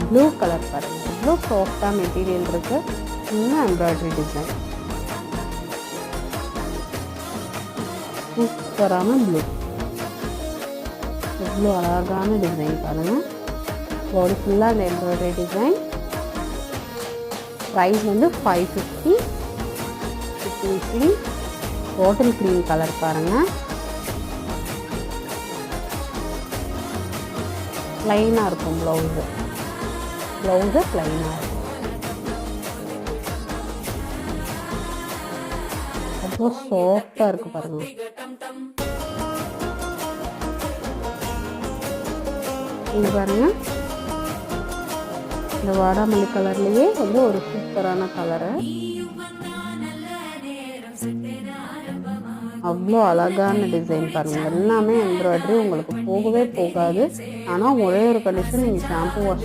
Blue colour பாருங்கள், இவ்வளோ சாஃப்டாக மெட்டீரியல் இருக்குது. இன்னும் எம்ப்ராய்டரி டிசைன் சூப்பரான ப்ளூ, இவ்வளோ அழகான டிசைன் பாருங்கள். பாடி ஃபுல்லாக அந்த எம்ப்ராய்டரி டிசைன். ப்ரைஸ் வந்து 550. பாட்டில் க்ரீன் கலர் பாருங்கள், ப்ளைனாக இருக்கும். ப்ளவுஸு ப்ளைனாக இருக்கும். அவ்வளோ சாஃப்டாக இருக்குது பாருங்கள். இது பாருங்கள், இந்த வாடாமல்லி கலர்லேயே வந்து ஒரு சூப்பரான கலரு. அவ்வளோ அழகான டிசைன் பாருங்கள். எல்லாமே எம்ப்ராய்டரி, உங்களுக்கு போகவே போகாது. ஆனால் ஒரே ஒரு கண்டிஷன், நீங்கள் ஷாம்பு வாஷ்